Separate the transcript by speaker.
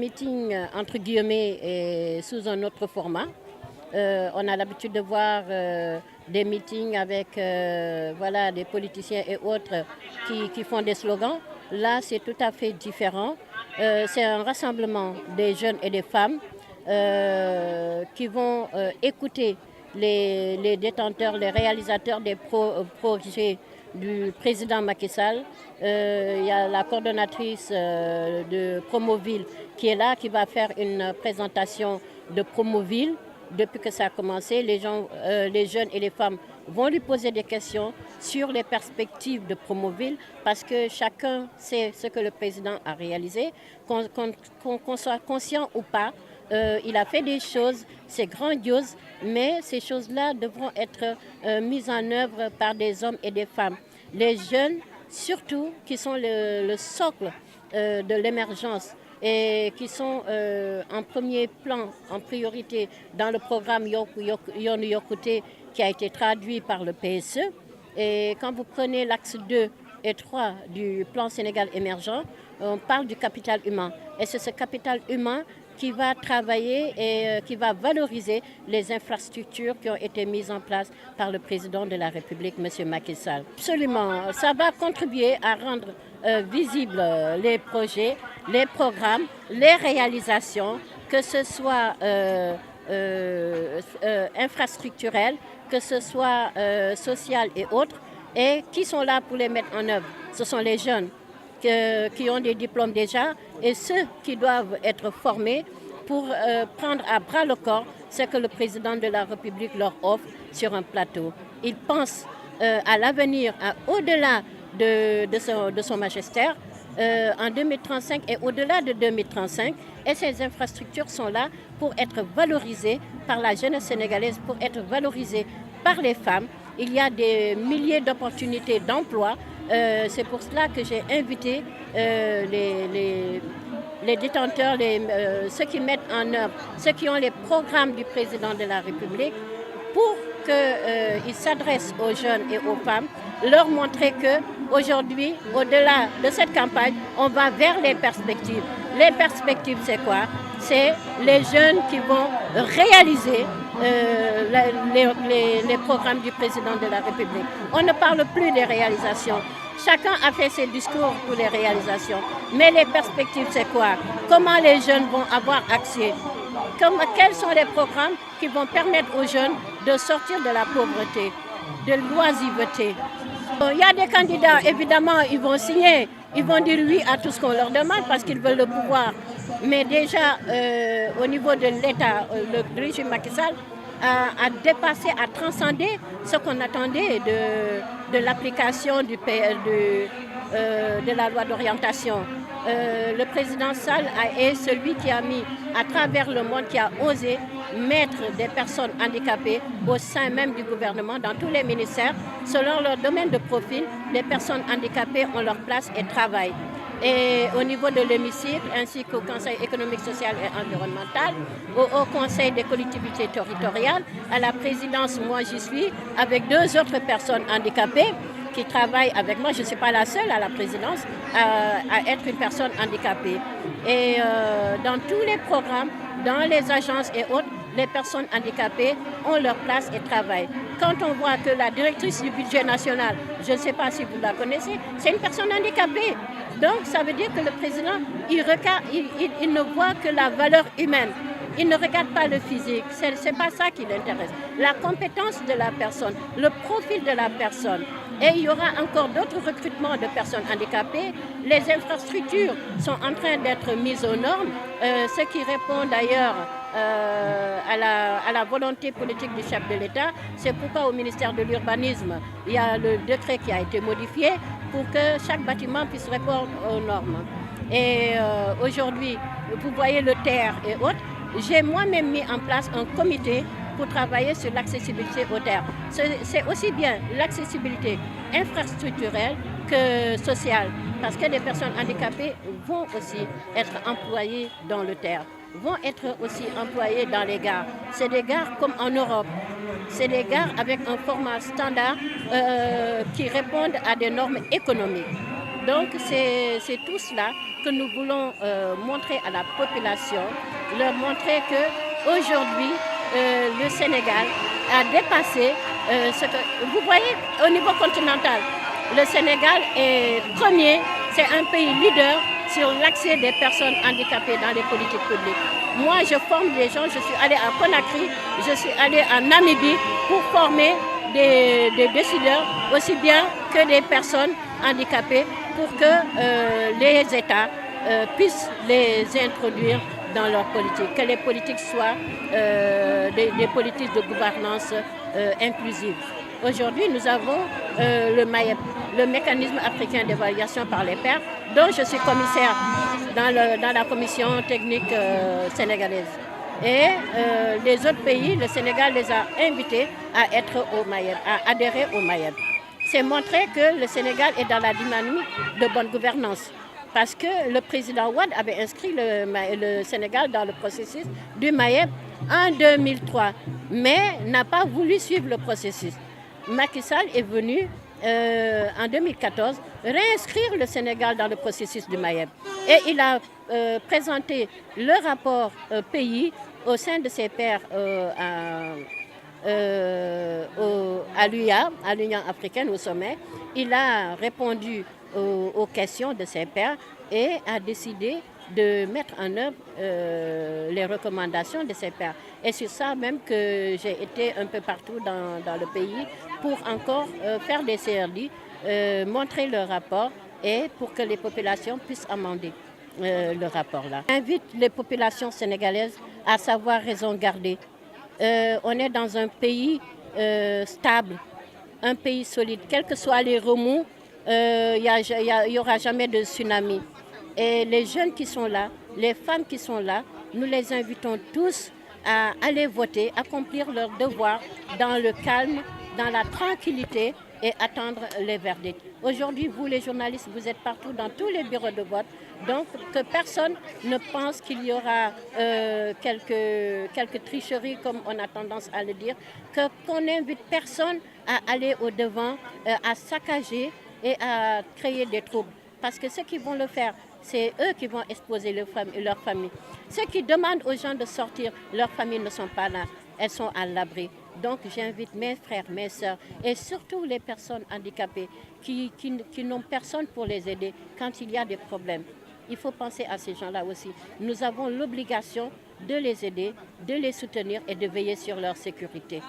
Speaker 1: meeting, entre guillemets, est sous un autre format. On a l'habitude de voir des meetings avec voilà, des politiciens et autres qui font des slogans. Là, c'est tout à fait différent. C'est un rassemblement des jeunes et des femmes qui vont écouter les détenteurs, les réalisateurs des projets du président Macky Sall. Il y a la coordonnatrice de Promoville qui est là, qui va faire une présentation de Promoville. Depuis que ça a commencé, les jeunes et les femmes vont lui poser des questions sur les perspectives de Promoville parce que chacun sait ce que le président a réalisé, qu'on soit conscient ou pas. Il a fait des choses, c'est grandiose, mais ces choses-là devront être mises en œuvre par des hommes et des femmes. Les jeunes, surtout, qui sont le socle de l'émergence et qui sont en premier plan, en priorité dans le programme Yoonu Yokkute qui a été traduit par le PSE. Et quand vous prenez l'axe 2 et 3 du plan Sénégal émergent, on parle du capital humain. Et c'est ce capital humain qui va travailler et qui va valoriser les infrastructures qui ont été mises en place par le président de la République, M. Macky Sall. Absolument, ça va contribuer à rendre visibles les projets, les programmes, les réalisations, que ce soit infrastructurelles, que ce soit sociales et autres, et qui sont là pour les mettre en œuvre. Ce sont les jeunes qui ont des diplômes déjà et ceux qui doivent être formés pour prendre à bras le corps ce que le président de la République leur offre sur un plateau. Ils pensent à l'avenir, au-delà de son magistère, en 2035 et au-delà de 2035. Et ces infrastructures sont là pour être valorisées par la jeunesse sénégalaise, pour être valorisées par les femmes. Il y a des milliers d'opportunités d'emploi. C'est pour cela que j'ai invité les détenteurs, ceux qui mettent en œuvre, ceux qui ont les programmes du président de la République, pour qu'ils s'adressent aux jeunes et aux femmes, leur montrer qu'aujourd'hui, au-delà de cette campagne, on va vers les perspectives. Les perspectives, c'est quoi? C'est les jeunes qui vont réaliser les programmes du président de la République. On ne parle plus des réalisations. Chacun a fait ses discours pour les réalisations. Mais les perspectives, c'est quoi? Comment les jeunes vont avoir accès? Quels sont les programmes qui vont permettre aux jeunes de sortir de la pauvreté, de l'oisiveté? Il y a des candidats, évidemment, ils vont signer, ils vont dire oui à tout ce qu'on leur demande parce qu'ils veulent le pouvoir. Mais déjà, au niveau de l'État, le régime Macky Sall a dépassé, a transcendé ce qu'on attendait de l'application de la loi d'orientation. Le président Sall est celui qui a mis à travers le monde, qui a osé mettre des personnes handicapées au sein même du gouvernement, dans tous les ministères. Selon leur domaine de profil, les personnes handicapées ont leur place et travaillent. Et au niveau de l'hémicycle, ainsi qu'au Conseil économique, social et environnemental, au Conseil des collectivités territoriales, à la présidence, moi j'y suis, avec 2 autres personnes handicapées qui travaillent avec moi. Je ne suis pas la seule à la présidence à être une personne handicapée. Et dans tous les programmes, dans les agences et autres, les personnes handicapées ont leur place et travaillent. Quand on voit que la directrice du budget national, je ne sais pas si vous la connaissez, c'est une personne handicapée. Donc ça veut dire que le président, il ne voit que la valeur humaine. Il ne regarde pas le physique, ce n'est pas ça qui l'intéresse. La compétence de la personne, le profil de la personne. Et il y aura encore d'autres recrutements de personnes handicapées. Les infrastructures sont en train d'être mises aux normes, ce qui répond d'ailleurs à la volonté politique du chef de l'État. C'est pourquoi au ministère de l'Urbanisme, il y a le décret qui a été modifié pour que chaque bâtiment puisse répondre aux normes. Et aujourd'hui, vous voyez le terre et autres. J'ai moi-même mis en place un comité pour travailler sur l'accessibilité aux terres. C'est aussi bien l'accessibilité infrastructurelle que sociale, parce que les personnes handicapées vont aussi être employées dans le terre, vont être aussi employées dans les gares. C'est des gares comme en Europe. C'est des gares avec un format standard qui répondent à des normes économiques. Donc c'est tout cela que nous voulons montrer à la population, leur montrer qu'aujourd'hui, le Sénégal a dépassé ce que... Vous voyez, au niveau continental, le Sénégal est premier, c'est un pays leader sur l'accès des personnes handicapées dans les politiques publiques. Moi, je forme des gens, je suis allée à Conakry, je suis allée en Namibie pour former des décideurs, aussi bien que des personnes handicapées, pour que les États puissent les introduire dans leur politique, que les politiques soient des politiques de gouvernance inclusive. Aujourd'hui, nous avons le MAEP, le mécanisme africain d'évaluation par les pairs, dont je suis commissaire dans la commission technique sénégalaise. Et les autres pays, le Sénégal les a invités à être au MAEP, à adhérer au MAEP. C'est montrer que le Sénégal est dans la dynamique de bonne gouvernance. Parce que le président Wade avait inscrit le Sénégal dans le processus du MAEP en 2003, mais n'a pas voulu suivre le processus. Macky Sall est venu en 2014 réinscrire le Sénégal dans le processus du MAEP. Et il a présenté le rapport pays au sein de ses pairs à l'UA, à l'Union africaine, au sommet. Il a répondu aux questions de ses pairs et a décidé de mettre en œuvre les recommandations de ses pairs. Et c'est ça même que j'ai été un peu partout dans le pays pour encore faire des CRD, montrer le rapport et pour que les populations puissent amender le rapport-là. J'invite les populations sénégalaises à savoir raison garder. On est dans un pays stable, un pays solide. Quels que soient les remous, il n'y aura jamais de tsunami. Et les jeunes qui sont là, les femmes qui sont là, nous les invitons tous à aller voter, accomplir leur devoir dans le calme, dans la tranquillité et attendre les verdicts. Aujourd'hui, vous les journalistes, vous êtes partout dans tous les bureaux de vote. Donc que personne ne pense qu'il y aura quelques tricheries, comme on a tendance à le dire, qu'on n'invite personne à aller au-devant, à saccager et à créer des troubles. Parce que ceux qui vont le faire, c'est eux qui vont exposer leur famille. Ceux qui demandent aux gens de sortir, leurs familles ne sont pas là, elles sont à l'abri. Donc j'invite mes frères, mes sœurs et surtout les personnes handicapées qui n'ont personne pour les aider quand il y a des problèmes. Il faut penser à ces gens-là aussi. Nous avons l'obligation de les aider, de les soutenir et de veiller sur leur sécurité.